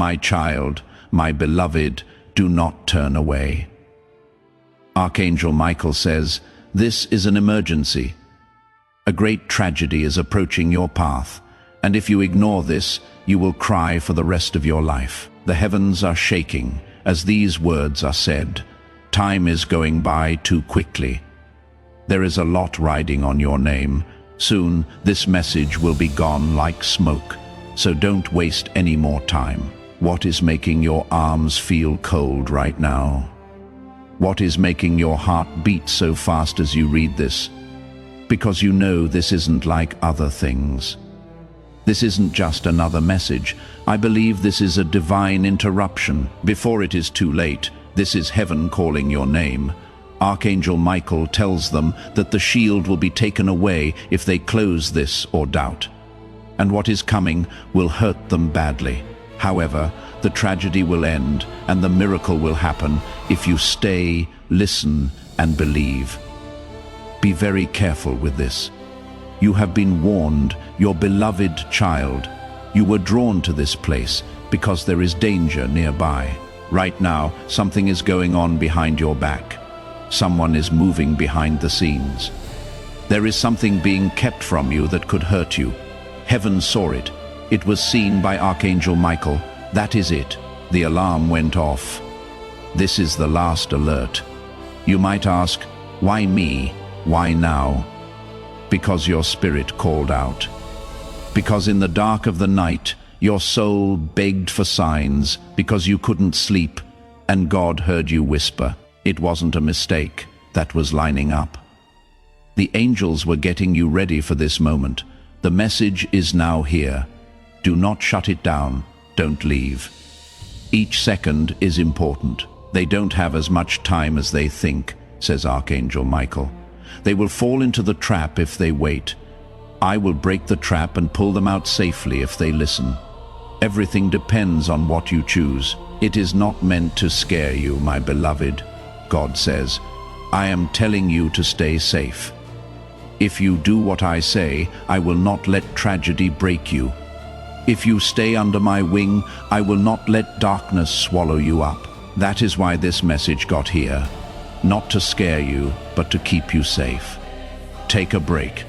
My child, my beloved, do not turn away. Archangel Michael says, this is an emergency. A great tragedy is approaching your path, and if you ignore this, you will cry for the rest of your life. The heavens are shaking as these words are said. Time is going by too quickly. There is a lot riding on your name. Soon, this message will be gone like smoke, so don't waste any more time. What is making your arms feel cold right now? What is making your heart beat so fast as you read this? Because you know this isn't like other things. This isn't just another message. I believe this is a divine interruption. Before it is too late, this is heaven calling your name. Archangel Michael tells them that the shield will be taken away if they close this or doubt. And what is coming will hurt them badly. However, the tragedy will end and the miracle will happen if you stay, listen, and believe. Be very careful with this. You have been warned, your beloved child. You were drawn to this place because there is danger nearby. Right now, something is going on behind your back. Someone is moving behind the scenes. There is something being kept from you that could hurt you. Heaven saw it. It was seen by Archangel Michael. That is it. The alarm went off. This is the last alert. You might ask, why me? Why now? Because your spirit called out. Because in the dark of the night, your soul begged for signs because you couldn't sleep, and God heard you whisper. It wasn't a mistake. That was lining up. The angels were getting you ready for this moment. The message is now here. Do not shut it down. Don't leave. Each second is important. They don't have as much time as they think, says Archangel Michael. They will fall into the trap if they wait. I will break the trap and pull them out safely if they listen. Everything depends on what you choose. It is not meant to scare you, my beloved. God says, I am telling you to stay safe. If you do what I say, I will not let tragedy break you. If you stay under my wing, I will not let darkness swallow you up. That is why this message got here. Not to scare you, but to keep you safe. Take a break.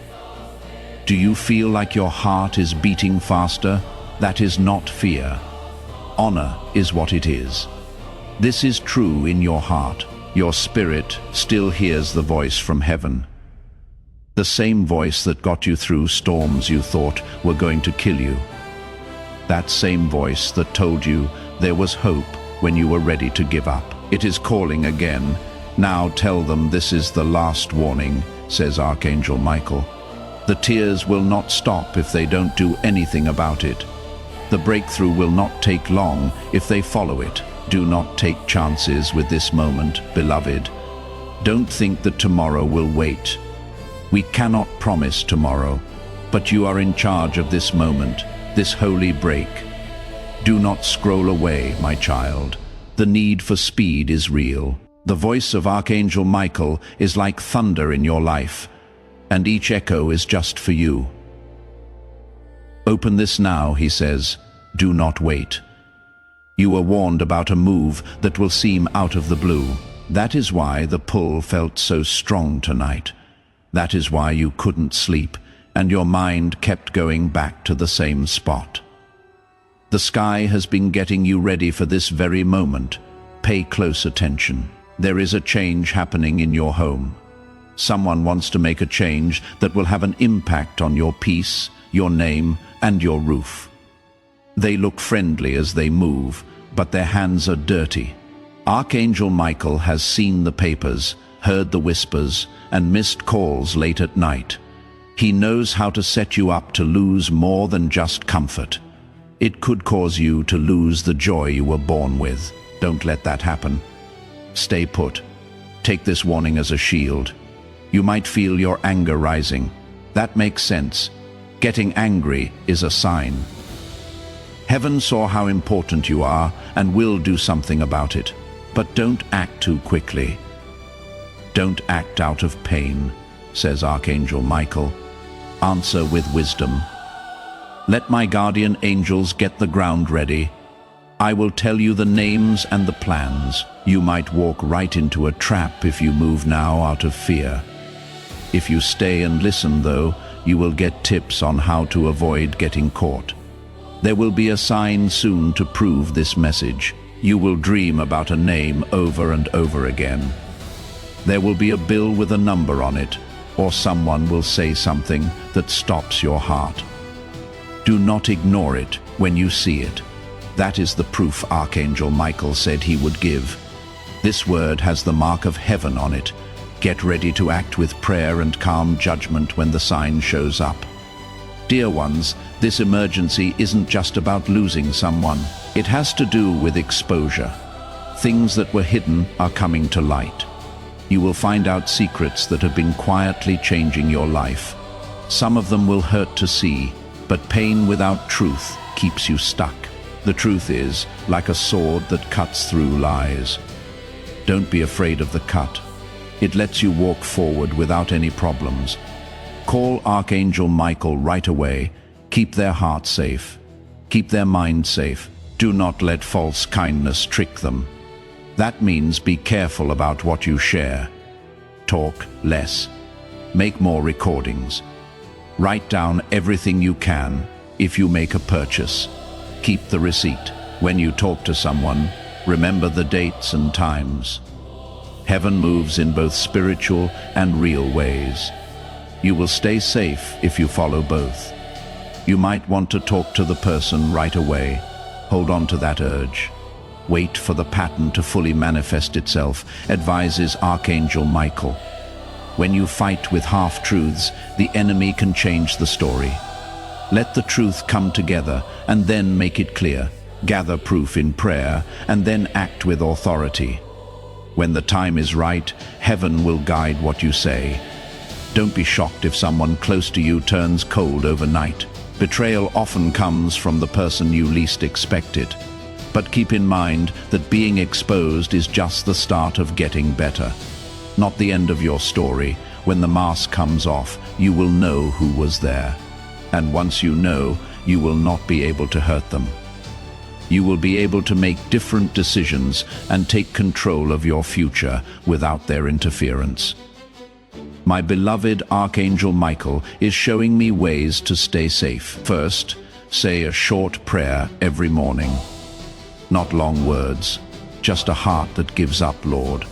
Do you feel like your heart is beating faster? That is not fear. Honor is what it is. This is true in your heart. Your spirit still hears the voice from heaven. The same voice that got you through storms you thought were going to kill you. That same voice that told you there was hope when you were ready to give up. It is calling again. Now tell them this is the last warning, says Archangel Michael. The tears will not stop if they don't do anything about it. The breakthrough will not take long if they follow it. Do not take chances with this moment, beloved. Don't think that tomorrow will wait. We cannot promise tomorrow, but you are in charge of this moment, this holy break. Do not scroll away, my child. The need for speed is real. The voice of Archangel Michael is like thunder in your life, and each echo is just for you. Open this now, he says. Do not wait. You were warned about a move that will seem out of the blue. That is why the pull felt so strong tonight. That is why you couldn't sleep, and your mind kept going back to the same spot. The sky has been getting you ready for this very moment. Pay close attention. There is a change happening in your home. Someone wants to make a change that will have an impact on your peace, your name, and your roof. They look friendly as they move, but their hands are dirty. Archangel Michael has seen the papers, heard the whispers, and missed calls late at night. He knows how to set you up to lose more than just comfort. It could cause you to lose the joy you were born with. Don't let that happen. Stay put. Take this warning as a shield. You might feel your anger rising. That makes sense. Getting angry is a sign. Heaven saw how important you are and will do something about it. But don't act too quickly. Don't act out of pain, says Archangel Michael. Answer with wisdom. Let my guardian angels get the ground ready. I will tell you the names and the plans. You might walk right into a trap if you move now out of fear. If you stay and listen, though, you will get tips on how to avoid getting caught. There will be a sign soon to prove this message. You will dream about a name over and over again. There will be a bill with a number on it, or someone will say something that stops your heart. Do not ignore it when you see it. That is the proof Archangel Michael said he would give. This word has the mark of heaven on it. Get ready to act with prayer and calm judgment when the sign shows up. Dear ones, this emergency isn't just about losing someone. It has to do with exposure. Things that were hidden are coming to light. You will find out secrets that have been quietly changing your life. Some of them will hurt to see, but pain without truth keeps you stuck. The truth is like a sword that cuts through lies. Don't be afraid of the cut. It lets you walk forward without any problems. Call Archangel Michael right away. Keep their heart safe. Keep their mind safe. Do not let false kindness trick them. That means be careful about what you share. Talk less. Make more recordings. Write down everything you can if you make a purchase. Keep the receipt. When you talk to someone, remember the dates and times. Heaven moves in both spiritual and real ways. You will stay safe if you follow both. You might want to talk to the person right away. Hold on to that urge. Wait for the pattern to fully manifest itself, advises Archangel Michael. When you fight with half-truths, the enemy can change the story. Let the truth come together and then make it clear. Gather proof in prayer and then act with authority. When the time is right, heaven will guide what you say. Don't be shocked if someone close to you turns cold overnight. Betrayal often comes from the person you least expect it. But keep in mind that being exposed is just the start of getting better. Not the end of your story. When the mask comes off, you will know who was there. And once you know, you will not be able to hurt them. You will be able to make different decisions and take control of your future without their interference. My beloved Archangel Michael is showing me ways to stay safe. First, say a short prayer every morning. Not long words, just a heart that gives up, Lord.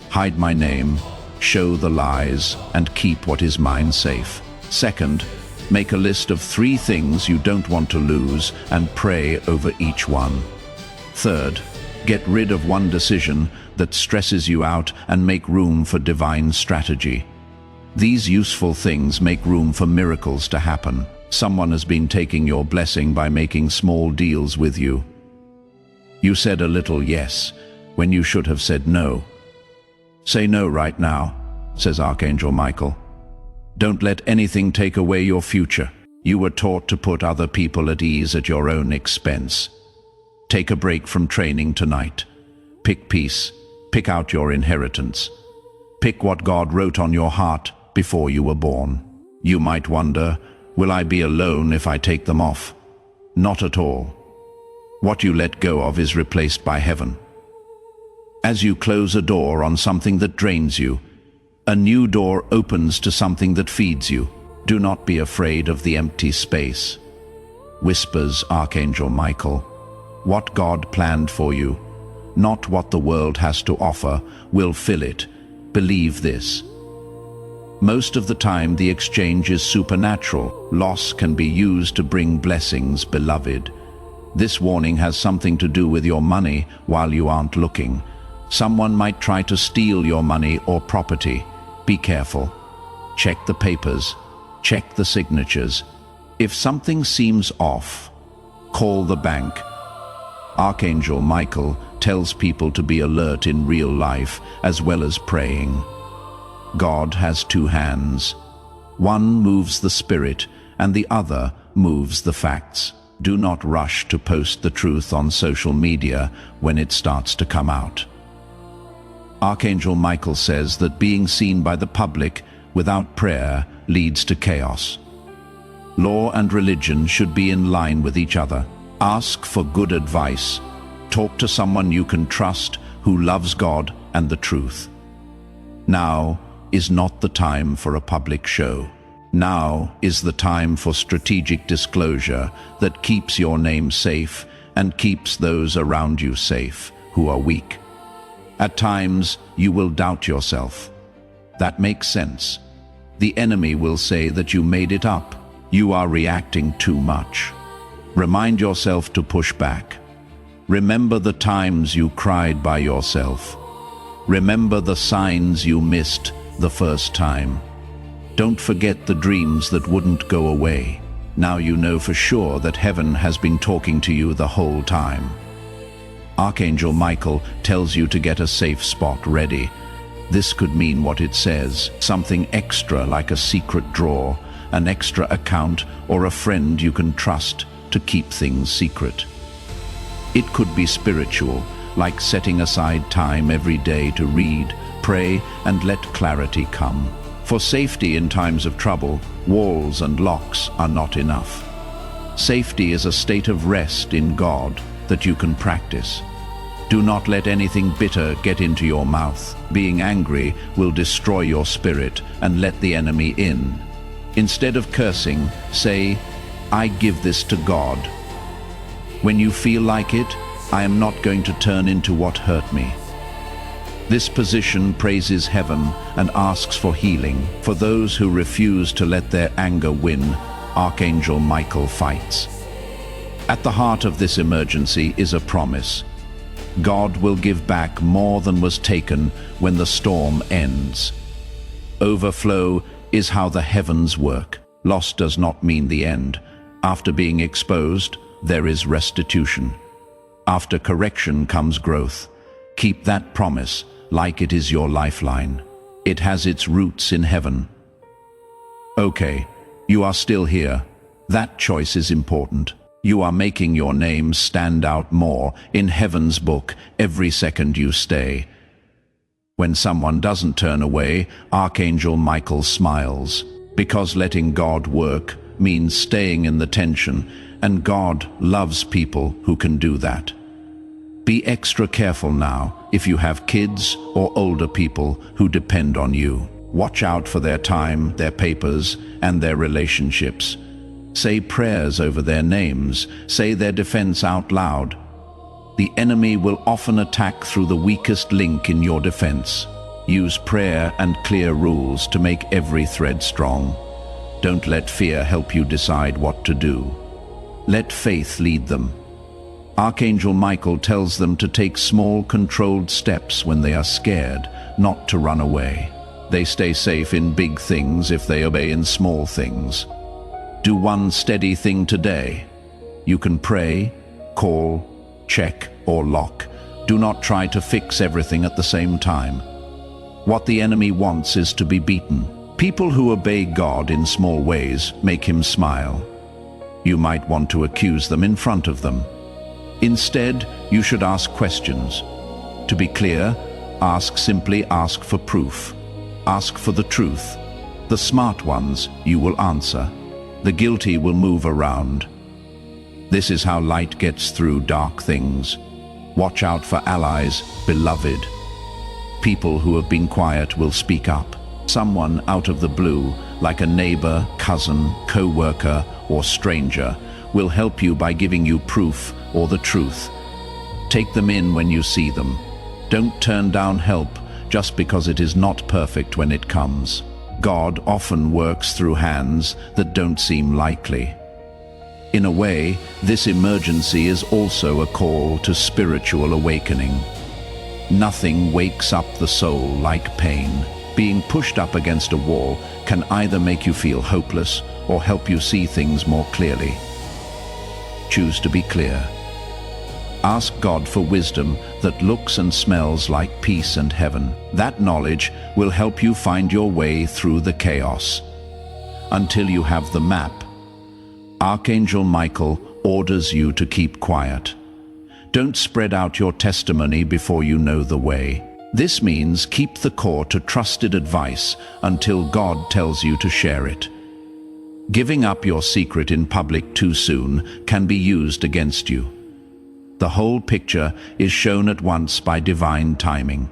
Hide my name, show the lies, and keep what is mine safe. Second, make a list of 3 things you don't want to lose and pray over each one. Third, get rid of one decision that stresses you out and make room for divine strategy. These useful things make room for miracles to happen. Someone has been taking your blessing by making small deals with you. You said a little yes when you should have said no. Say no right now, says Archangel Michael. Don't let anything take away your future. You were taught to put other people at ease at your own expense. Take a break from training tonight. Pick peace. Pick out your inheritance. Pick what God wrote on your heart before you were born. You might wonder, will I be alone if I take them off? Not at all. What you let go of is replaced by heaven. As you close a door on something that drains you, a new door opens to something that feeds you. Do not be afraid of the empty space. Whispers Archangel Michael. What God planned for you, not what the world has to offer, will fill it. Believe this. Most of the time the exchange is supernatural. Loss can be used to bring blessings, beloved. This warning has something to do with your money while you aren't looking. Someone might try to steal your money or property. Be careful. Check the papers. Check the signatures. If something seems off, call the bank. Archangel Michael tells people to be alert in real life as well as praying. God has 2 hands. One moves the spirit and the other moves the facts. Do not rush to post the truth on social media when it starts to come out. Archangel Michael says that being seen by the public without prayer leads to chaos. Law and religion should be in line with each other. Ask for good advice, Talk to someone you can trust, who loves God and the truth. Now is not the time for a public show. Now is the time for strategic disclosure that keeps your name safe and keeps those around you safe who are weak. At times, you will doubt yourself. That makes sense. The enemy will say that you made it up. You are reacting too much. Remind yourself to push back. Remember the times you cried by yourself. Remember the signs you missed the first time. Don't forget the dreams that wouldn't go away. Now you know for sure that heaven has been talking to you the whole time. Archangel Michael tells you to get a safe spot ready. This could mean what it says, something extra like a secret drawer, an extra account, or a friend you can trust to keep things secret. It could be spiritual, like setting aside time every day to read, pray, and let clarity come. For safety in times of trouble, walls and locks are not enough. Safety is a state of rest in God that you can practice. Do not let anything bitter get into your mouth. Being angry will destroy your spirit and let the enemy in. Instead of cursing, say, "I give this to God." When you feel like it, I am not going to turn into what hurt me. This position praises heaven and asks for healing. For those who refuse to let their anger win, Archangel Michael fights. At the heart of this emergency is a promise. God will give back more than was taken when the storm ends. Overflow is how the heavens work. Loss does not mean the end. After being exposed, there is restitution. After correction comes growth. Keep that promise like it is your lifeline. It has its roots in heaven. Okay, you are still here. That choice is important. You are making your name stand out more in heaven's book every second you stay. When someone doesn't turn away, Archangel Michael smiles, because letting God work means staying in the tension, and God loves people who can do that. Be extra careful now if you have kids or older people who depend on you. Watch out for their time, their papers, and their relationships. Say prayers over their names. Say their defense out loud. The enemy will often attack through the weakest link in your defense. Use prayer and clear rules to make every thread strong. Don't let fear help you decide what to do. Let faith lead them. Archangel Michael tells them to take small, controlled steps when they are scared, not to run away. They stay safe in big things if they obey in small things. Do one steady thing today. You can pray, call, check, or lock. Do not try to fix everything at the same time. What the enemy wants is to be beaten. People who obey God in small ways make him smile. You might want to accuse them in front of them. Instead, you should ask questions. To be clear, simply ask for proof. Ask for the truth. The smart ones you will answer. The guilty will move around. This is how light gets through dark things. Watch out for allies, beloved. People who have been quiet will speak up. Someone out of the blue, like a neighbor, cousin, co-worker, or stranger, will help you by giving you proof or the truth. Take them in when you see them. Don't turn down help just because it is not perfect when it comes. God often works through hands that don't seem likely. In a way, this emergency is also a call to spiritual awakening. Nothing wakes up the soul like pain. Being pushed up against a wall can either make you feel hopeless or help you see things more clearly. Choose to be clear. Ask God for wisdom that looks and smells like peace and heaven. That knowledge will help you find your way through the chaos. Until you have the map, Archangel Michael orders you to keep quiet. Don't spread out your testimony before you know the way. This means keep the core to trusted advice until God tells you to share it. Giving up your secret in public too soon can be used against you. The whole picture is shown at once by divine timing.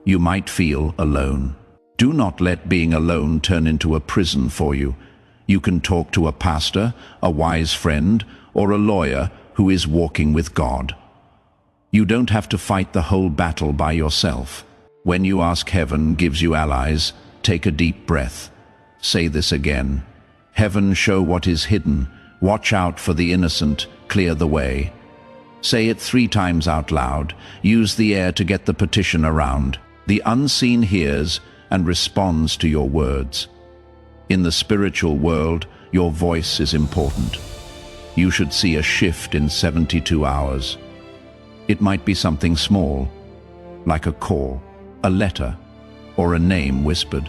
You might feel alone. Do not let being alone turn into a prison for you. You can talk to a pastor, a wise friend, or a lawyer who is walking with God. You don't have to fight the whole battle by yourself. When you ask heaven gives you allies, take a deep breath. Say this again. Heaven, show what is hidden. Watch out for the innocent. Clear the way. Say it 3 times out loud. Use the air to get the petition around. The unseen hears and responds to your words. In the spiritual world, your voice is important. You should see a shift in 72 hours. It might be something small, like a call, a letter, or a name whispered.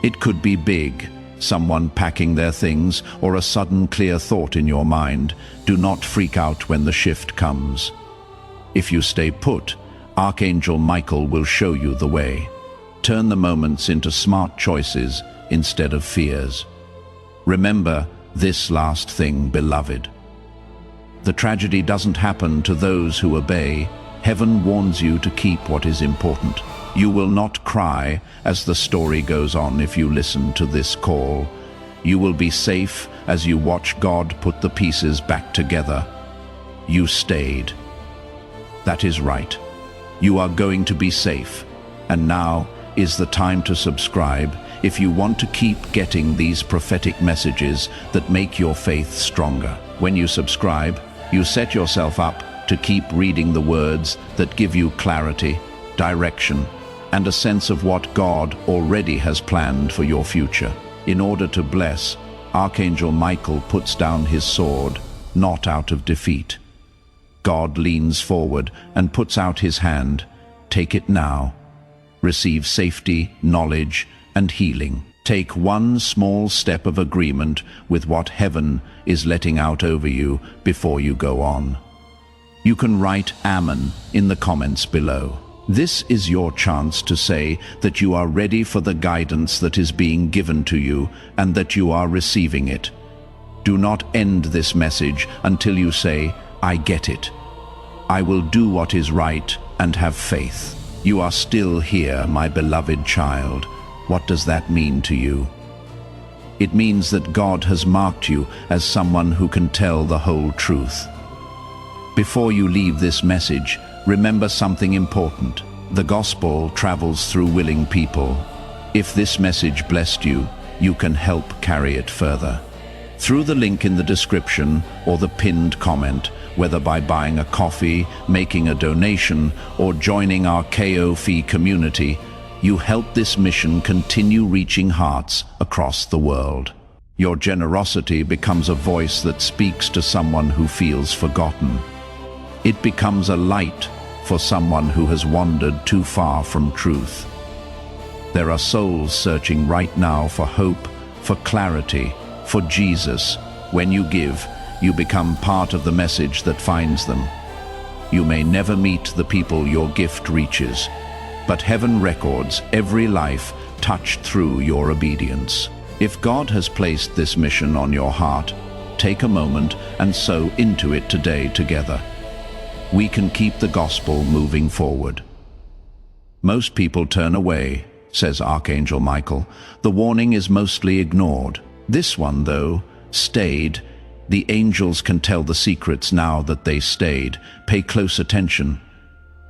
It could be big, someone packing their things, or a sudden clear thought in your mind. Do not freak out when the shift comes. If you stay put, Archangel Michael will show you the way. Turn the moments into smart choices instead of fears. Remember this last thing, beloved. The tragedy doesn't happen to those who obey. Heaven warns you to keep what is important. You will not cry as the story goes on if you listen to this call. You will be safe as you watch God put the pieces back together. You stayed. That is right. You are going to be safe. And now is the time to subscribe if you want to keep getting these prophetic messages that make your faith stronger. When you subscribe, you set yourself up to keep reading the words that give you clarity, direction, and a sense of what God already has planned for your future. In order to bless, Archangel Michael puts down his sword, not out of defeat. God leans forward and puts out his hand. Take it now. Receive safety, knowledge, and healing. Take one small step of agreement with what heaven is letting out over you before you go on. You can write Amen in the comments below. This is your chance to say that you are ready for the guidance that is being given to you and that you are receiving it. Do not end this message until you say, I get it. I will do what is right and have faith. You are still here, my beloved child. What does that mean to you? It means that God has marked you as someone who can tell the whole truth. Before you leave this message, remember something important. The gospel travels through willing people. If this message blessed you, you can help carry it further. Through the link in the description or the pinned comment, whether by buying a coffee, making a donation, or joining our KOFI community, you help this mission continue reaching hearts across the world. Your generosity becomes a voice that speaks to someone who feels forgotten. It becomes a light for someone who has wandered too far from truth. There are souls searching right now for hope, for clarity, for Jesus. When you give, you become part of the message that finds them. You may never meet the people your gift reaches, but heaven records every life touched through your obedience. If God has placed this mission on your heart, take a moment and sow into it today together. We can keep the gospel moving forward. Most people turn away, says Archangel Michael. The warning is mostly ignored. This one, though, stayed. The angels can tell the secrets now that they stayed. Pay close attention.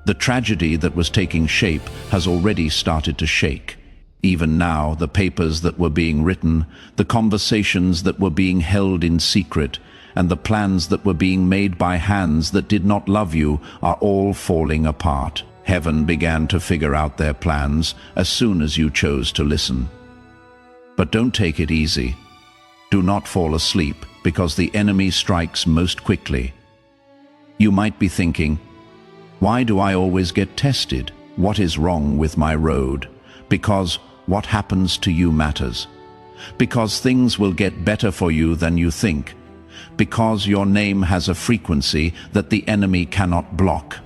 The tragedy that was taking shape has already started to shake. Even now, the papers that were being written, the conversations that were being held in secret, and the plans that were being made by hands that did not love you are all falling apart. Heaven began to figure out their plans as soon as you chose to listen. But don't take it easy. Do not fall asleep, because the enemy strikes most quickly. You might be thinking, why do I always get tested? What is wrong with my road? Because what happens to you matters. Because things will get better for you than you think. Because your name has a frequency that the enemy cannot block.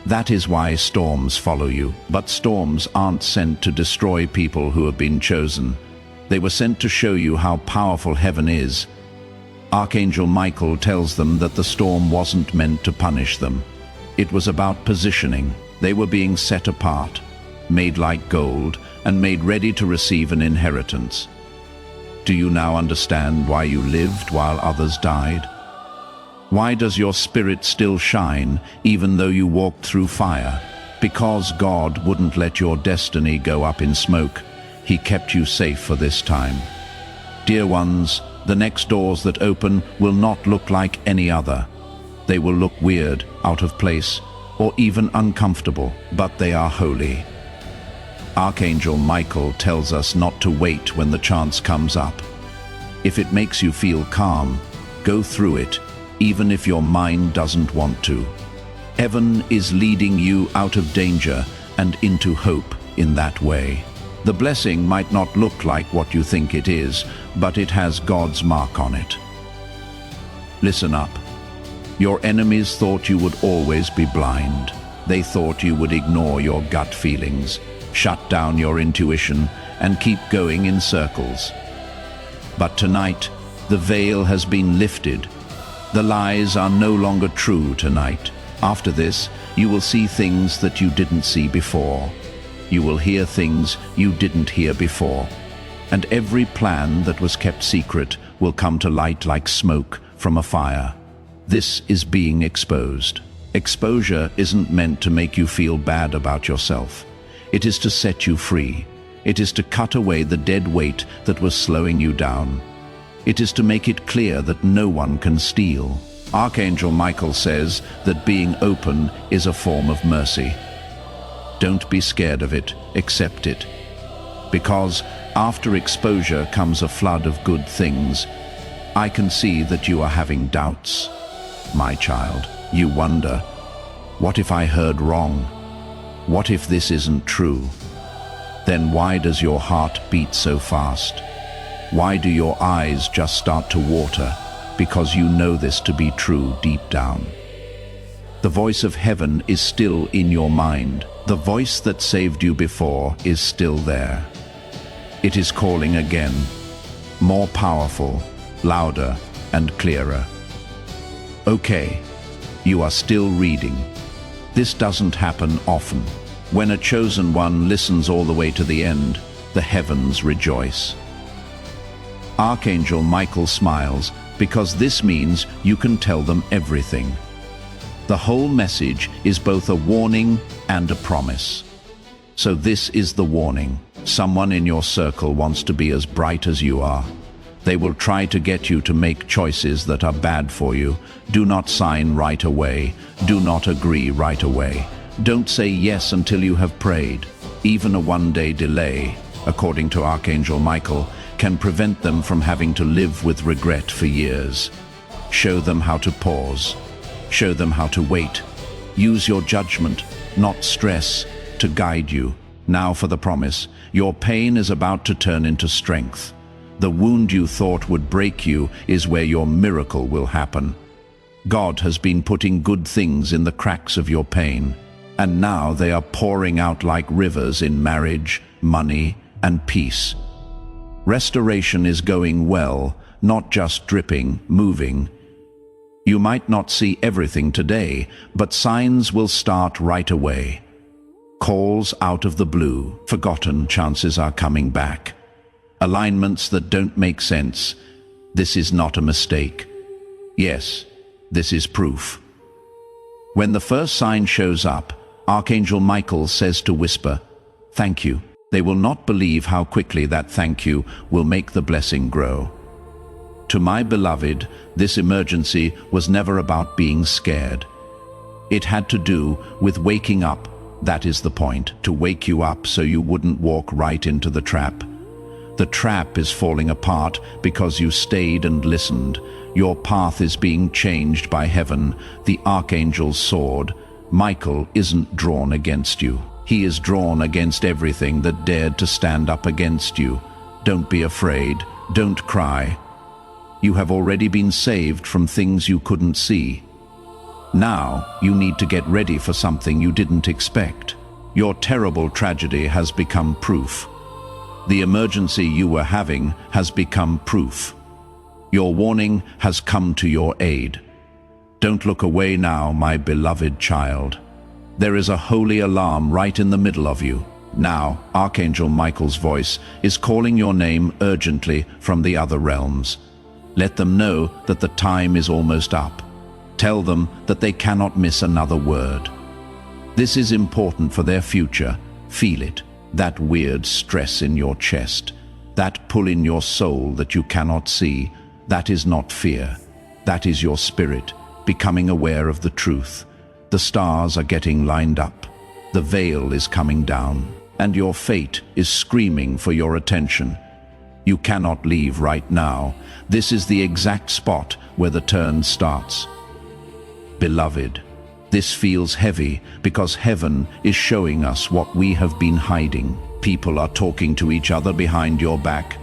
That is why storms follow you. But storms aren't sent to destroy people who have been chosen. They were sent to show you how powerful heaven is. Archangel Michael tells them that the storm wasn't meant to punish them. It was about positioning. They were being set apart, made like gold, and made ready to receive an inheritance. Do you now understand why you lived while others died? Why does your spirit still shine, even though you walked through fire? Because God wouldn't let your destiny go up in smoke. He kept you safe for this time. Dear ones, the next doors that open will not look like any other. They will look weird, out of place, or even uncomfortable, but they are holy. Archangel Michael tells us not to wait when the chance comes up. If it makes you feel calm, go through it, even if your mind doesn't want to. Heaven is leading you out of danger and into hope in that way. The blessing might not look like what you think it is, but it has God's mark on it. Listen up. Your enemies thought you would always be blind. They thought you would ignore your gut feelings, shut down your intuition, and keep going in circles. But tonight, the veil has been lifted. The lies are no longer true tonight. After this, you will see things that you didn't see before. You will hear things you didn't hear before. And every plan that was kept secret will come to light like smoke from a fire. This is being exposed. Exposure isn't meant to make you feel bad about yourself. It is to set you free. It is to cut away the dead weight that was slowing you down. It is to make it clear that no one can steal. Archangel Michael says that being open is a form of mercy. Don't be scared of it, accept it. Because after exposure comes a flood of good things. I can see that you are having doubts. My child, you wonder, what if I heard wrong? What if this isn't true? Then why does your heart beat so fast? Why do your eyes just start to water? Because you know this to be true deep down. The voice of heaven is still in your mind. The voice that saved you before is still there. It is calling again, more powerful, louder, and clearer. Okay, you are still reading. This doesn't happen often. When a chosen one listens all the way to the end, the heavens rejoice. Archangel Michael smiles because this means you can tell them everything. The whole message is both a warning and a promise. So this is the warning. Someone in your circle wants to be as bright as you are. They will try to get you to make choices that are bad for you. Do not sign right away. Do not agree right away. Don't say yes until you have prayed. Even a one-day delay, according to Archangel Michael, can prevent them from having to live with regret for years. Show them how to pause. Show them how to wait. Use your judgment, not stress, to guide you. Now for the promise. Your pain is about to turn into strength. The wound you thought would break you is where your miracle will happen. God has been putting good things in the cracks of your pain, and now they are pouring out like rivers in marriage, money, and peace. Restoration is going well, not just dripping, moving. You might not see everything today, but signs will start right away. Calls out of the blue, forgotten chances are coming back. Alignments that don't make sense. This is not a mistake. Yes, this is proof. When the first sign shows up, Archangel Michael says to whisper, "Thank you." They will not believe how quickly that thank you will make the blessing grow. To my beloved, this emergency was never about being scared. It had to do with waking up. That is the point, to wake you up so you wouldn't walk right into the trap. The trap is falling apart because you stayed and listened. Your path is being changed by heaven, the Archangel's sword. Michael isn't drawn against you. He is drawn against everything that dared to stand up against you. Don't be afraid. Don't cry. You have already been saved from things you couldn't see. Now you need to get ready for something you didn't expect. Your terrible tragedy has become proof. The emergency you were having has become proof. Your warning has come to your aid. Don't look away now, my beloved child. There is a holy alarm right in the middle of you. Now, Archangel Michael's voice is calling your name urgently from the other realms. Let them know that the time is almost up. Tell them that they cannot miss another word. This is important for their future. Feel it, that weird stress in your chest, that pull in your soul that you cannot see. That is not fear. That is your spirit becoming aware of the truth. The stars are getting lined up. The veil is coming down, and your fate is screaming for your attention. You cannot leave right now. This is the exact spot where the turn starts. Beloved, this feels heavy because heaven is showing us what we have been hiding. People are talking to each other behind your back.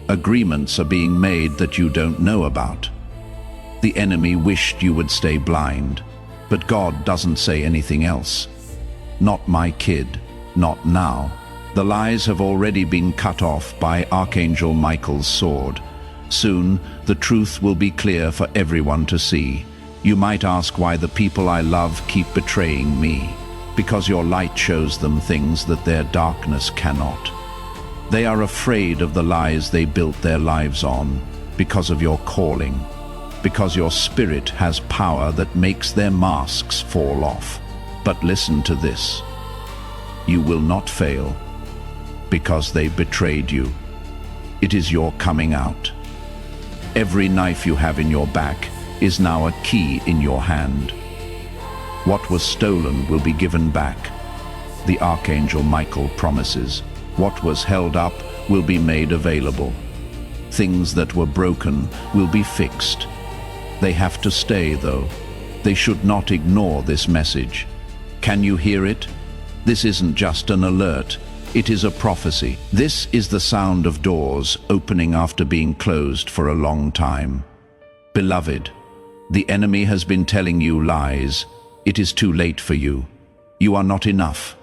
Agreements are being made that you don't know about. The enemy wished you would stay blind, but God doesn't say anything else. Not my kid, not now. The lies have already been cut off by Archangel Michael's sword. Soon, the truth will be clear for everyone to see. You might ask why the people I love keep betraying me. Because your light shows them things that their darkness cannot. They are afraid of the lies they built their lives on, because of your calling. Because your spirit has power that makes their masks fall off. But listen to this. You will not fail, because they betrayed you. It is your coming out. Every knife you have in your back is now a key in your hand. What was stolen will be given back. The Archangel Michael promises. What was held up will be made available. Things that were broken will be fixed. They have to stay, though. They should not ignore this message. Can you hear it? This isn't just an alert. It is a prophecy. This is the sound of doors opening after being closed for a long time. Beloved, the enemy has been telling you lies. It is too late for you. You are not enough.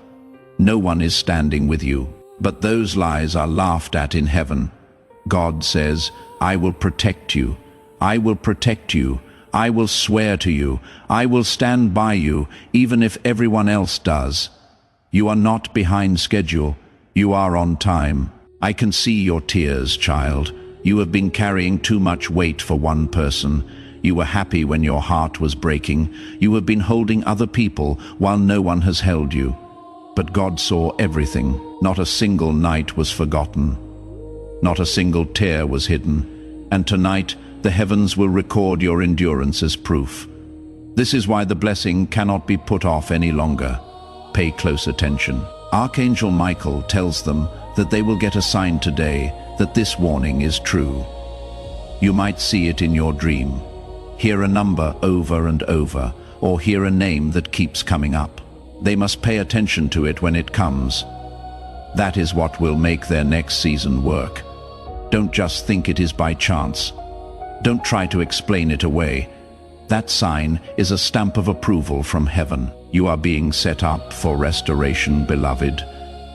No one is standing with you. But those lies are laughed at in heaven. God says, I will protect you. I will protect you. I will swear to you. I will stand by you, even if everyone else does. You are not behind schedule. You are on time. I can see your tears, child. You have been carrying too much weight for one person. You were happy when your heart was breaking. You have been holding other people while no one has held you. But God saw everything. Not a single night was forgotten. Not a single tear was hidden. And tonight, the heavens will record your endurance as proof. This is why the blessing cannot be put off any longer. Pay close attention. Archangel Michael tells them that they will get a sign today that this warning is true. You might see it in your dream. Hear a number over and over, or hear a name that keeps coming up. They must pay attention to it when it comes. That is what will make their next season work. Don't just think it is by chance. Don't try to explain it away. That sign is a stamp of approval from heaven. You are being set up for restoration, beloved.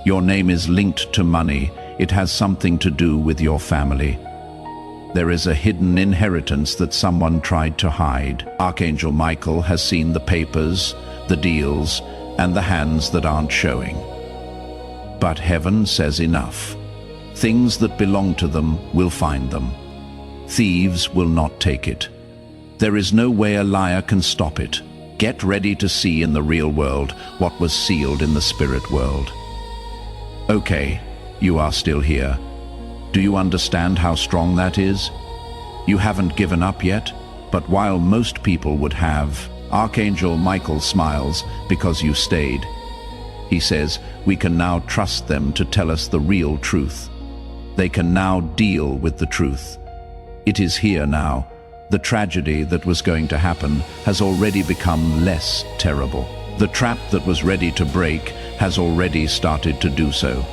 Your name is linked to money. It has something to do with your family. There is a hidden inheritance that someone tried to hide. Archangel Michael has seen the papers, the deals, and the hands that aren't showing. But heaven says enough. Things that belong to them will find them. Thieves will not take it. There is no way a liar can stop it. Get ready to see in the real world what was sealed in the spirit world. Okay, you are still here. Do you understand how strong that is? You haven't given up yet, but while most people would have, Archangel Michael smiles because you stayed. He says, we can now trust them to tell us the real truth. They can now deal with the truth. It is here now. The tragedy that was going to happen has already become less terrible. The trap that was ready to break has already started to do so.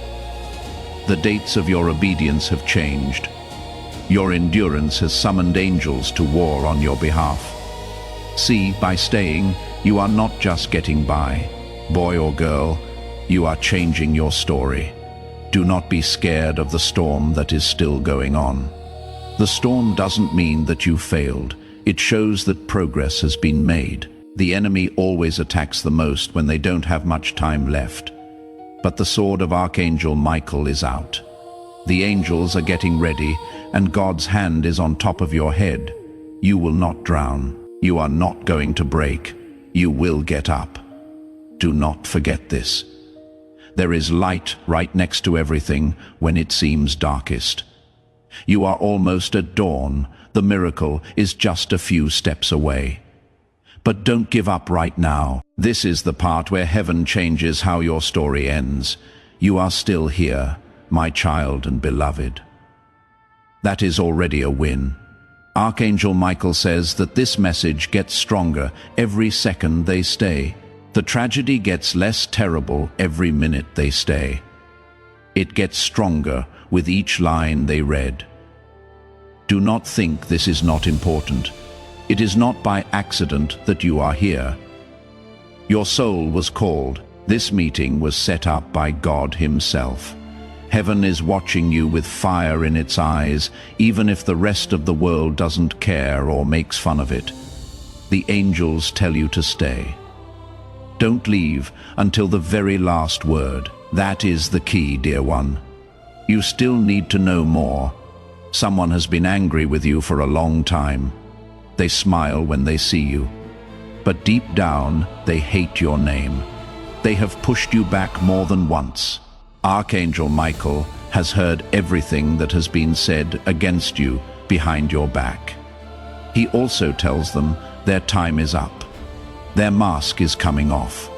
The dates of your obedience have changed. Your endurance has summoned angels to war on your behalf. See, by staying, you are not just getting by. Boy or girl, you are changing your story. Do not be scared of the storm that is still going on. The storm doesn't mean that you failed. it shows that progress has been made. The enemy always attacks the most when they don't have much time left. But the sword of Archangel Michael is out. The angels are getting ready, and God's hand is on top of your head. You will not drown. You are not going to break. You will get up. Do not forget this. There is light right next to everything when it seems darkest. You are almost at dawn. The miracle is just a few steps away. But don't give up right now. This is the part where heaven changes how your story ends. You are still here, my child and beloved. That is already a win. Archangel Michael says that this message gets stronger every second they stay. The tragedy gets less terrible every minute they stay. It gets stronger with each line they read. Do not think this is not important. It is not by accident that you are here. Your soul was called. This meeting was set up by God Himself. Heaven is watching you with fire in its eyes, even if the rest of the world doesn't care or makes fun of it. The angels tell you to stay. Don't leave until the very last word. That is the key, dear one. You still need to know more. Someone has been angry with you for a long time. They smile when they see you. But deep down, they hate your name. They have pushed you back more than once. Archangel Michael has heard everything that has been said against you behind your back. He also tells them their time is up. Their mask is coming off.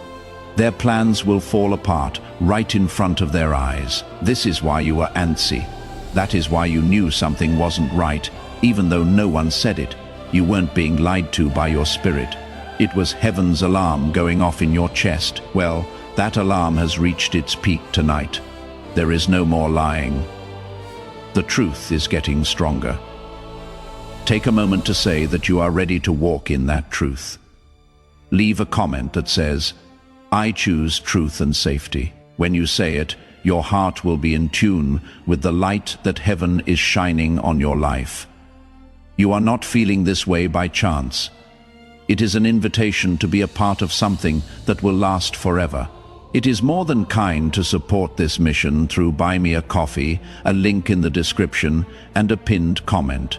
Their plans will fall apart right in front of their eyes. This is why you are antsy. That is why you knew something wasn't right, even though no one said it. You weren't being lied to by your spirit. It was heaven's alarm going off in your chest. Well, that alarm has reached its peak tonight. There is no more lying. The truth is getting stronger. Take a moment to say that you are ready to walk in that truth. Leave a comment that says, "I choose truth and safety." When you say it, your heart will be in tune with the light that heaven is shining on your life. You are not feeling this way by chance. It is an invitation to be a part of something that will last forever. It is more than kind to support this mission through Buy Me a Coffee, a link in the description, and a pinned comment.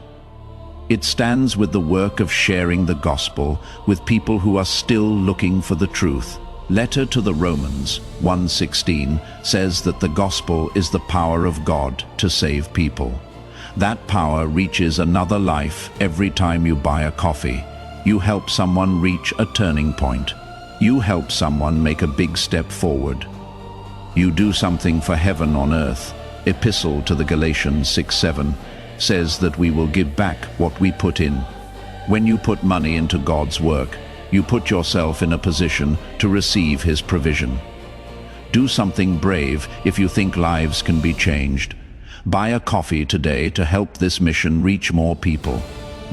It stands with the work of sharing the gospel with people who are still looking for the truth. Letter to the Romans 1:16 says that the gospel is the power of God to save people. That power reaches another life every time you buy a coffee. You help someone reach a turning point. You help someone make a big step forward. You do something for heaven on earth. Epistle to the Galatians 6:7 says that we will give back what we put in. When you put money into God's work, you put yourself in a position to receive His provision. Do something brave if you think lives can be changed. Buy a coffee today to help this mission reach more people.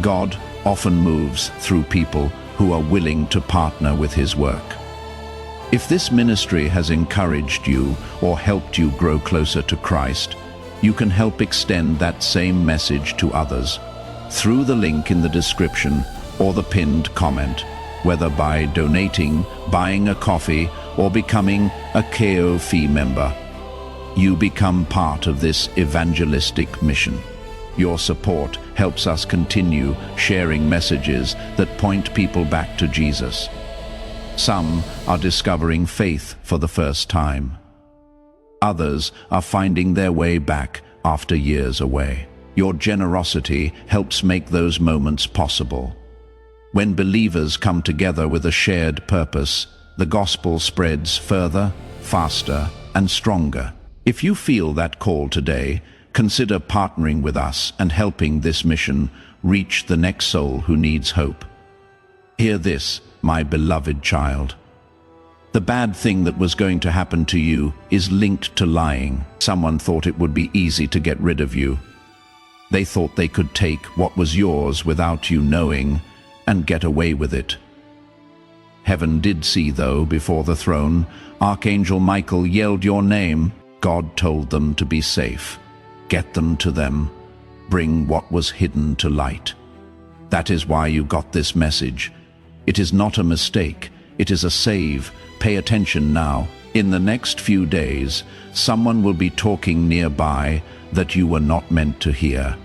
God often moves through people who are willing to partner with His work. If this ministry has encouraged you or helped you grow closer to Christ, you can help extend that same message to others through the link in the description or the pinned comment, whether by donating, buying a coffee, or becoming a KOF member. You become part of this evangelistic mission. Your support helps us continue sharing messages that point people back to Jesus. Some are discovering faith for the first time. Others are finding their way back after years away. Your generosity helps make those moments possible. When believers come together with a shared purpose, the gospel spreads further, faster, and stronger. If you feel that call today, consider partnering with us and helping this mission reach the next soul who needs hope. Hear this, my beloved child. The bad thing that was going to happen to you is linked to lying. Someone thought it would be easy to get rid of you. They thought they could take what was yours without you knowing and get away with it. Heaven did see, though, before the throne. Archangel Michael yelled your name. God told them to be safe. Get them to them. Bring what was hidden to light. That is why you got this message. It is not a mistake. It is a save. Pay attention now. In the next few days, someone will be talking nearby that you were not meant to hear.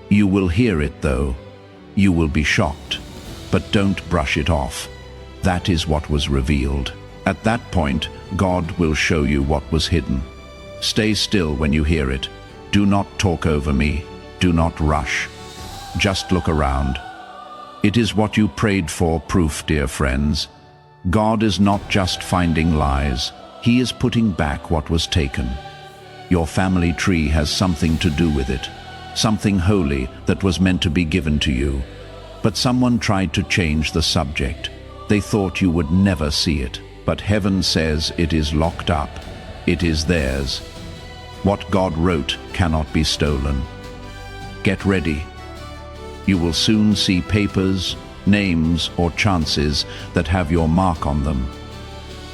You will hear it though. You will be shocked. But don't brush it off. That is what was revealed. At that point, God will show you what was hidden. Stay still when you hear it. Do not talk over me. Do not rush. Just look around. It is what you prayed for, proof, dear friends. God is not just finding lies. He is putting back what was taken. Your family tree has something to do with it. Something holy that was meant to be given to you. But someone tried to change the subject. They thought you would never see it. But heaven says it is locked up. It is theirs. What God wrote cannot be stolen. Get ready. You will soon see papers, names, or chances that have your mark on them.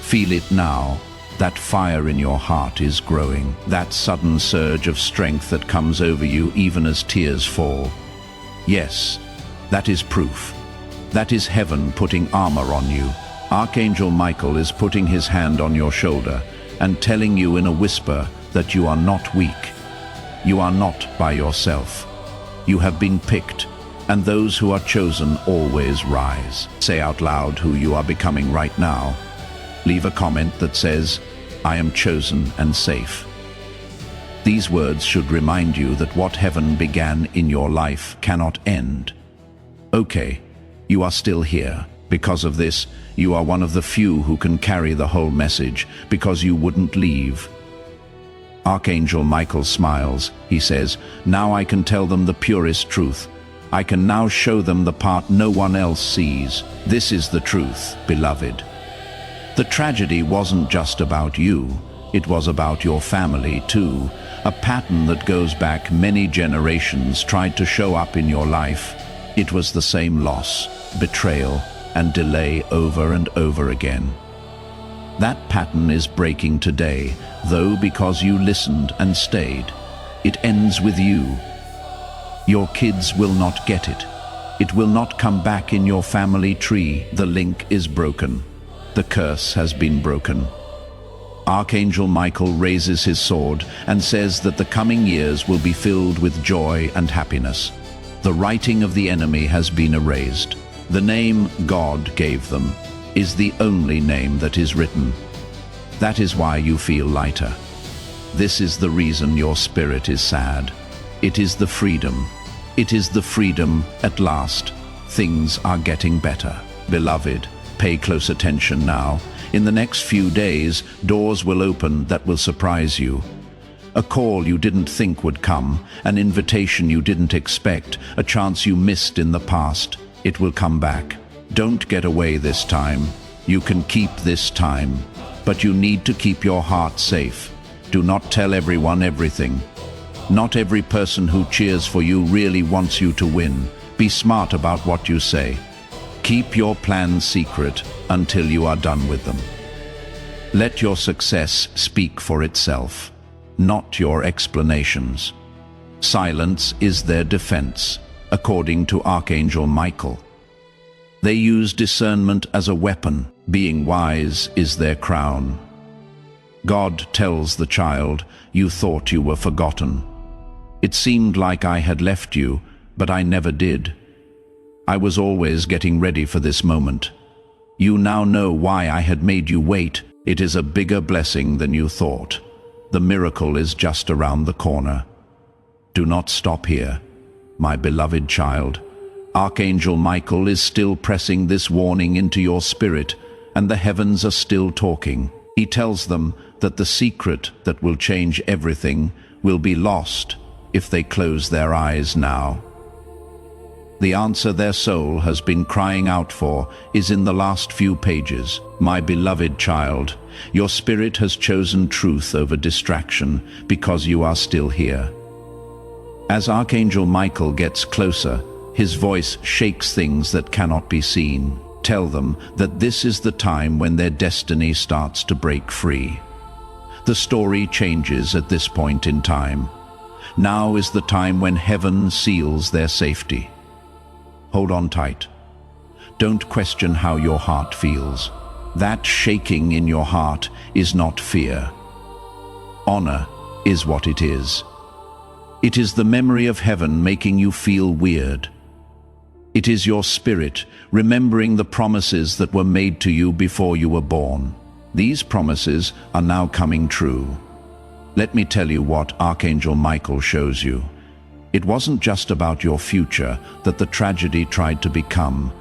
Feel it now. That fire in your heart is growing. That sudden surge of strength that comes over you even as tears fall. Yes, that is proof. That is heaven putting armor on you. Archangel Michael is putting his hand on your shoulder and telling you in a whisper that you are not weak. You are not by yourself. You have been picked, and those who are chosen always rise. Say out loud who you are becoming right now. Leave a comment that says, I am chosen and safe. These words should remind you that what heaven began in your life cannot end. Okay, you are still here. Because of this, you are one of the few who can carry the whole message, because you wouldn't leave. Archangel Michael smiles. He says, now I can tell them the purest truth. I can now show them the part no one else sees. This is the truth, beloved. The tragedy wasn't just about you. It was about your family too. A pattern that goes back many generations tried to show up in your life. It was the same loss, betrayal, and delay over and over again. That pattern is breaking today, though, because you listened and stayed. It ends with you. Your kids will not get it. It will not come back in your family tree. The link is broken. The curse has been broken. Archangel Michael raises his sword and says that the coming years will be filled with joy and happiness. The writing of the enemy has been erased. The name God gave them is the only name that is written. That is why you feel lighter. This is the reason your spirit is sad. It is the freedom. It is the freedom at last. Things are getting better. Beloved, pay close attention now. In the next few days, doors will open that will surprise you. A call you didn't think would come, an invitation you didn't expect, a chance you missed in the past. It will come back. Don't get away this time. You can keep this time, but you need to keep your heart safe. Do not tell everyone everything. Not every person who cheers for you really wants you to win. Be smart about what you say. Keep your plans secret until you are done with them. Let your success speak for itself, not your explanations. Silence is their defense, according to Archangel Michael. They use discernment as a weapon. Being wise is their crown. God tells the child, you thought you were forgotten. It seemed like I had left you, but I never did. I was always getting ready for this moment. You now know why I had made you wait. It is a bigger blessing than you thought. The miracle is just around the corner. Do not stop here, my beloved child. Archangel Michael is still pressing this warning into your spirit, and the heavens are still talking. He tells them that the secret that will change everything will be lost if they close their eyes now. The answer their soul has been crying out for is in the last few pages. My beloved child, your spirit has chosen truth over distraction because you are still here. As Archangel Michael gets closer, his voice shakes things that cannot be seen. Tell them that this is the time when their destiny starts to break free. The story changes at this point in time. Now is the time when heaven seals their safety. Hold on tight. Don't question how your heart feels. That shaking in your heart is not fear. Honor is what it is. It is the memory of heaven making you feel weird. It is your spirit remembering the promises that were made to you before you were born. These promises are now coming true. Let me tell you what Archangel Michael shows you. It wasn't just about your future that the tragedy tried to become.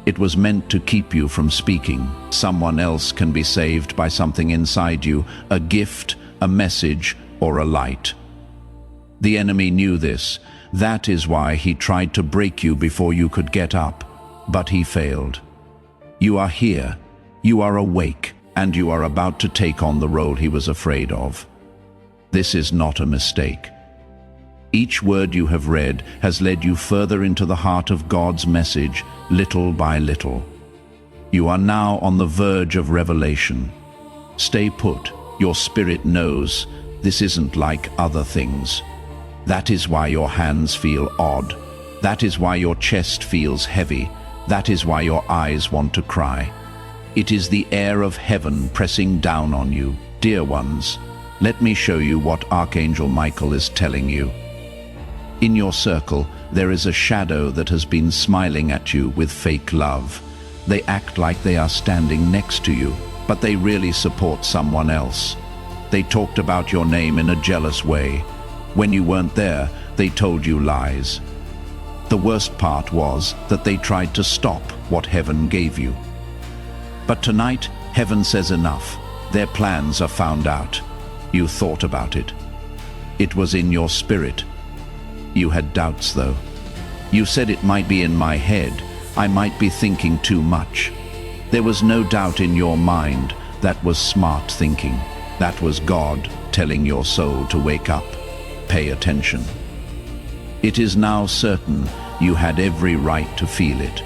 It was meant to keep you from speaking. Someone else can be saved by something inside you, a gift, a message, or a light. The enemy knew this. That is why he tried to break you before you could get up, but he failed. You are here, you are awake, and you are about to take on the role he was afraid of. This is not a mistake. Each word you have read has led you further into the heart of God's message, little by little. You are now on the verge of revelation. Stay put. Your spirit knows this isn't like other things. That is why your hands feel odd. That is why your chest feels heavy. That is why your eyes want to cry. It is the air of heaven pressing down on you. Dear ones, let me show you what Archangel Michael is telling you. In your circle, there is a shadow that has been smiling at you with fake love. They act like they are standing next to you, but they really support someone else. They talked about your name in a jealous way. When you weren't there, they told you lies. The worst part was that they tried to stop what heaven gave you. But tonight, heaven says enough. Their plans are found out. You thought about it. It was in your spirit. You had doubts, though. You said it might be in my head. I might be thinking too much. There was no doubt in your mind. That was smart thinking. That was God telling your soul to wake up. Pay attention. It is now certain you had every right to feel it.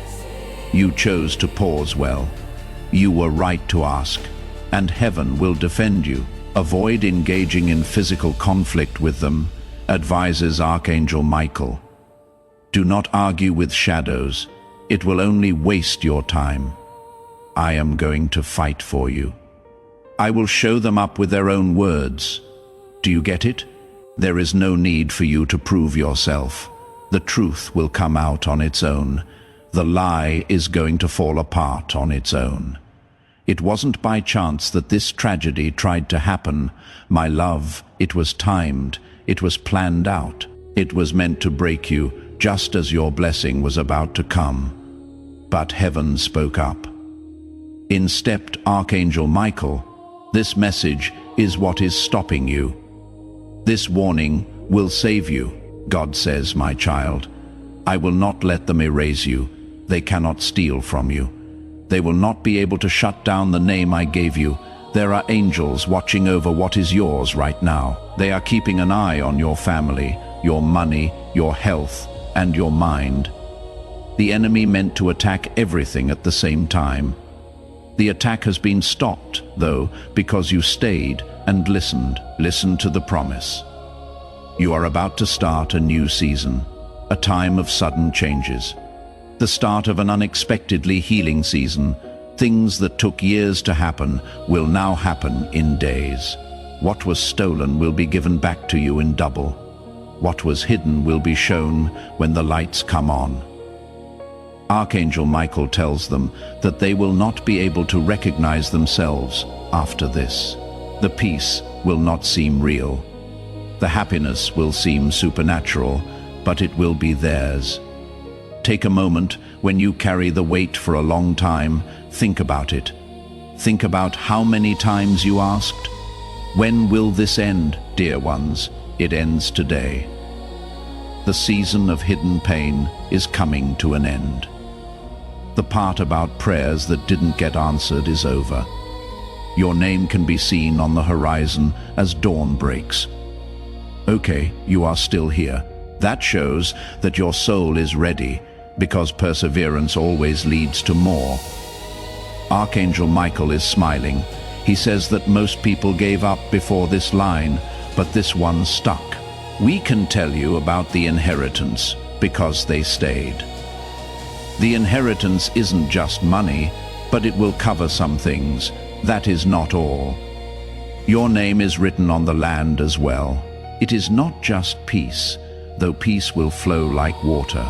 You chose to pause well. You were right to ask, and heaven will defend you. Avoid engaging in physical conflict with them, advises Archangel Michael. Do not argue with shadows. It will only waste your time. I am going to fight for you. I will show them up with their own words. Do you get it? There is no need for you to prove yourself. The truth will come out on its own. The lie is going to fall apart on its own. It wasn't by chance that this tragedy tried to happen. My love, it was timed. It was planned out. It was meant to break you, just as your blessing was about to come. But heaven spoke up. In stepped Archangel Michael. This message is what is stopping you. This warning will save you, God says, my child. I will not let them erase you. They cannot steal from you. They will not be able to shut down the name I gave you. There are angels watching over what is yours right now. They are keeping an eye on your family, your money, your health, and your mind. The enemy meant to attack everything at the same time. The attack has been stopped, though, because you stayed and listened to the promise. You are about to start a new season, a time of sudden changes. The start of an unexpectedly healing season. Things that took years to happen will now happen in days. What was stolen will be given back to you in double. What was hidden will be shown when the lights come on. Archangel Michael tells them that they will not be able to recognize themselves after this. The peace will not seem real. The happiness will seem supernatural, but it will be theirs. Take a moment when you carry the weight for a long time. Think about it. Think about how many times you asked, "When will this end, dear ones?" It ends today. The season of hidden pain is coming to an end. The part about prayers that didn't get answered is over. Your name can be seen on the horizon as dawn breaks. Okay, you are still here. That shows that your soul is ready, because perseverance always leads to more. Archangel Michael is smiling. He says that most people gave up before this line, but this one stuck. We can tell you about the inheritance because they stayed. The inheritance isn't just money, but it will cover some things. That is not all. Your name is written on the land as well. It is not just peace, though peace will flow like water.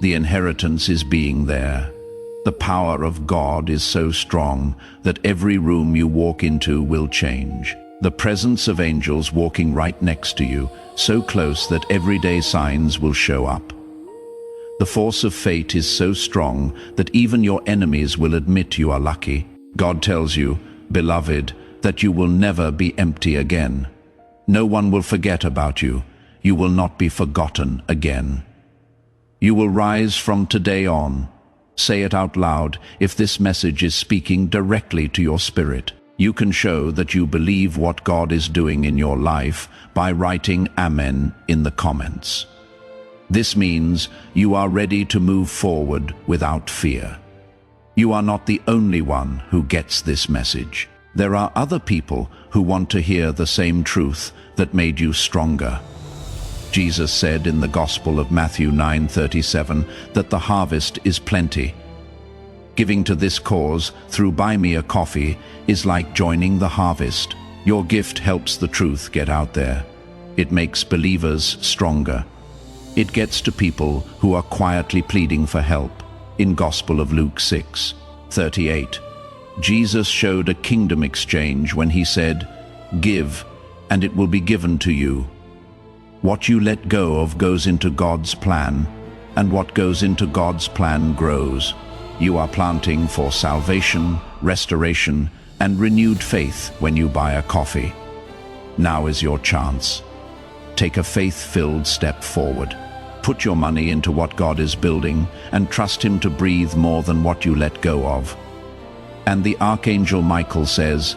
The inheritance is being there. The power of God is so strong that every room you walk into will change. The presence of angels walking right next to you, so close that everyday signs will show up. The force of fate is so strong that even your enemies will admit you are lucky. God tells you, beloved, that you will never be empty again. No one will forget about you. You will not be forgotten again. You will rise from today on. Say it out loud if this message is speaking directly to your spirit. You can show that you believe what God is doing in your life by writing Amen in the comments. This means you are ready to move forward without fear. You are not the only one who gets this message. There are other people who want to hear the same truth that made you stronger. Jesus said in the Gospel of Matthew 9:37 that the harvest is plenty. Giving to this cause through Buy Me a Coffee is like joining the harvest. Your gift helps the truth get out there. It makes believers stronger. It gets to people who are quietly pleading for help. In Gospel of Luke 6:38, Jesus showed a kingdom exchange when he said, "Give, and it will be given to you." What you let go of goes into God's plan, and what goes into God's plan grows. You are planting for salvation, restoration, and renewed faith when you buy a coffee. Now is your chance. Take a faith-filled step forward. Put your money into what God is building and trust Him to breathe more than what you let go of. And the Archangel Michael says,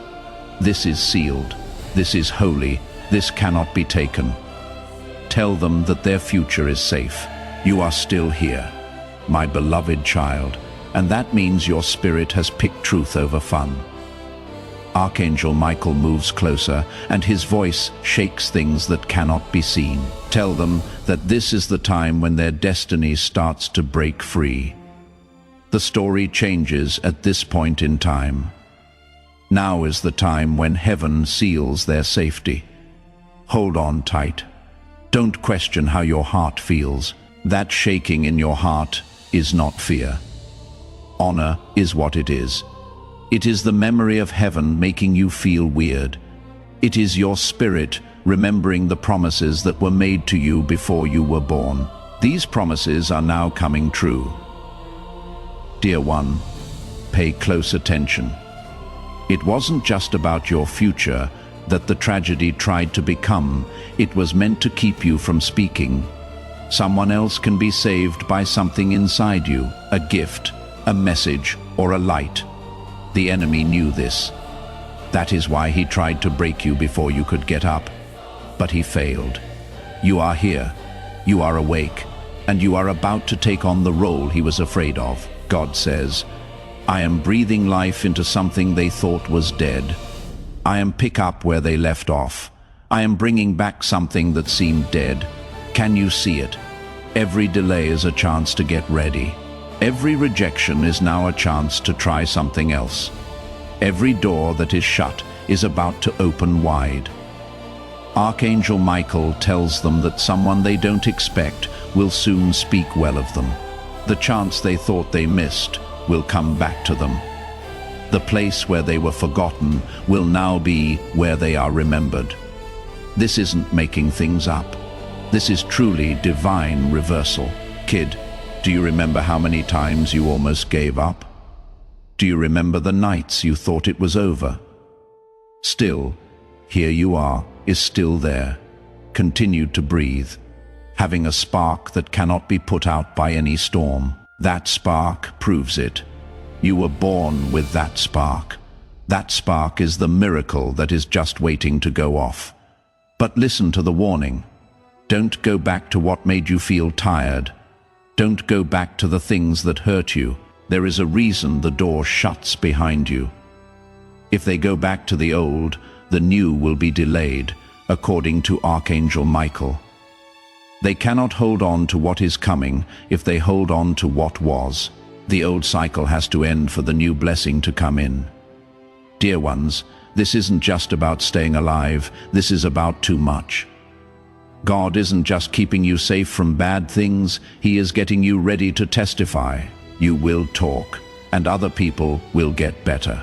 "This is sealed. This is holy. This cannot be taken." Tell them that their future is safe. You are still here, my beloved child, and that means your spirit has picked truth over fun. Archangel Michael moves closer, and his voice shakes things that cannot be seen. Tell them that this is the time when their destiny starts to break free. The story changes at this point in time. Now is the time when heaven seals their safety. Hold on tight. Don't question how your heart feels. That shaking in your heart is not fear. Honor is what it is. It is the memory of heaven making you feel weird. It is your spirit remembering the promises that were made to you before you were born. These promises are now coming true. Dear one, pay close attention. It wasn't just about your future that the tragedy tried to become. It was meant to keep you from speaking. Someone else can be saved by something inside you, a gift, a message, or a light. The enemy knew this. That is why he tried to break you before you could get up. But he failed. You are here, you are awake, and you are about to take on the role he was afraid of. God says, "I am breathing life into something they thought was dead. I am pick up where they left off. I am bringing back something that seemed dead. Can you see it? Every delay is a chance to get ready. Every rejection is now a chance to try something else. Every door that is shut is about to open wide." Archangel Michael tells them that someone they don't expect will soon speak well of them. The chance they thought they missed will come back to them. The place where they were forgotten will now be where they are remembered. This isn't making things up. This is truly divine reversal. Kid, do you remember how many times you almost gave up? Do you remember the nights you thought it was over? Still, here you are, is still there, continued to breathe, having a spark that cannot be put out by any storm. That spark proves it. You were born with that spark. That spark is the miracle that is just waiting to go off. But listen to the warning. Don't go back to what made you feel tired. Don't go back to the things that hurt you. There is a reason the door shuts behind you. If they go back to the old, the new will be delayed, according to Archangel Michael. They cannot hold on to what is coming if they hold on to what was. The old cycle has to end for the new blessing to come in. Dear ones, this isn't just about staying alive, this is about too much. God isn't just keeping you safe from bad things, He is getting you ready to testify. You will talk, and other people will get better.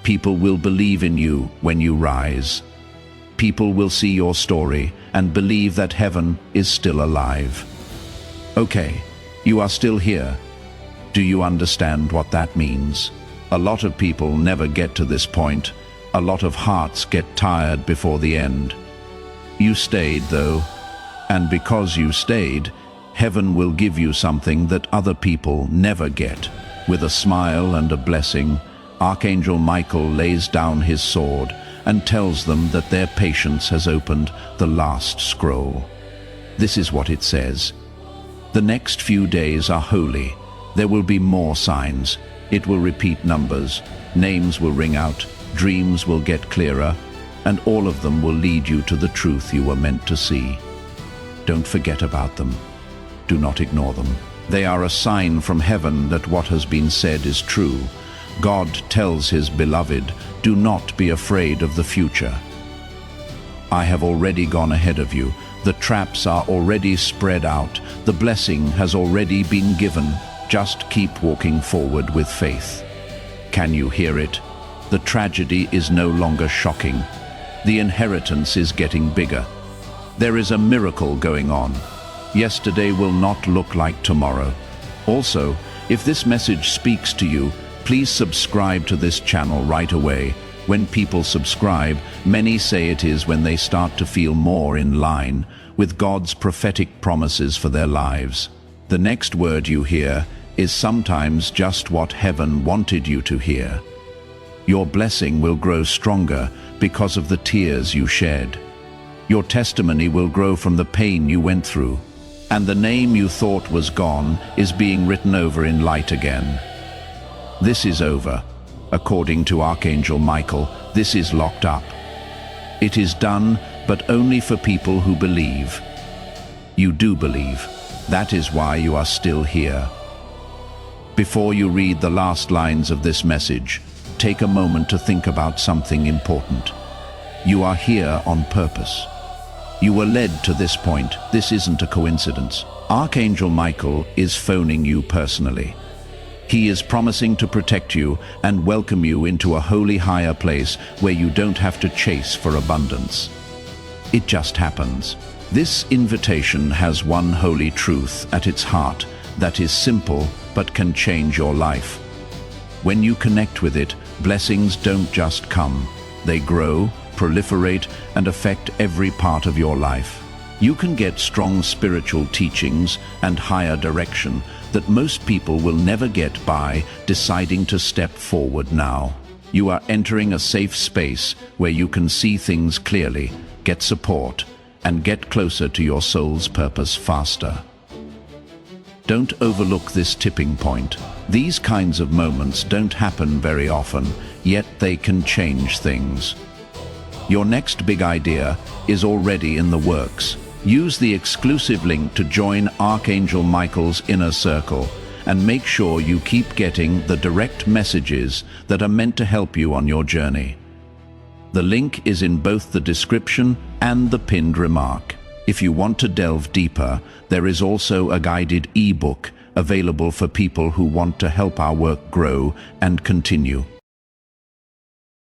People will believe in you when you rise. People will see your story and believe that heaven is still alive. Okay, you are still here. Do you understand what that means? A lot of people never get to this point. A lot of hearts get tired before the end. You stayed, though, and because you stayed, heaven will give you something that other people never get. With a smile and a blessing, Archangel Michael lays down his sword and tells them that their patience has opened the last scroll. This is what it says. The next few days are holy. There will be more signs. It will repeat numbers. Names will ring out. Dreams will get clearer. And all of them will lead you to the truth you were meant to see. Don't forget about them. Do not ignore them. They are a sign from heaven that what has been said is true. God tells His beloved, do not be afraid of the future. I have already gone ahead of you. The traps are already spread out. The blessing has already been given. Just keep walking forward with faith. Can you hear it? The tragedy is no longer shocking. The inheritance is getting bigger. There is a miracle going on. Yesterday will not look like tomorrow. Also, if this message speaks to you, please subscribe to this channel right away. When people subscribe, many say it is when they start to feel more in line with God's prophetic promises for their lives. The next word you hear is sometimes just what heaven wanted you to hear. Your blessing will grow stronger because of the tears you shed. Your testimony will grow from the pain you went through, and the name you thought was gone is being written over in light again. This is over. According to Archangel Michael, this is locked up. It is done, but only for people who believe. You do believe. That is why you are still here. Before you read the last lines of this message, take a moment to think about something important. You are here on purpose. You were led to this point. This isn't a coincidence. Archangel Michael is phoning you personally. He is promising to protect you and welcome you into a holy higher place where you don't have to chase for abundance. It just happens. This invitation has one holy truth at its heart that is simple but can change your life. When you connect with it, blessings don't just come. They grow, proliferate, and affect every part of your life. You can get strong spiritual teachings and higher direction that most people will never get by deciding to step forward now. You are entering a safe space where you can see things clearly, get support, and get closer to your soul's purpose faster. Don't overlook this tipping point. These kinds of moments don't happen very often, yet they can change things. Your next big idea is already in the works. Use the exclusive link to join Archangel Michael's inner circle and make sure you keep getting the direct messages that are meant to help you on your journey. The link is in both the description and the pinned remark. If you want to delve deeper, there is also a guided ebook available for people who want to help our work grow and continue.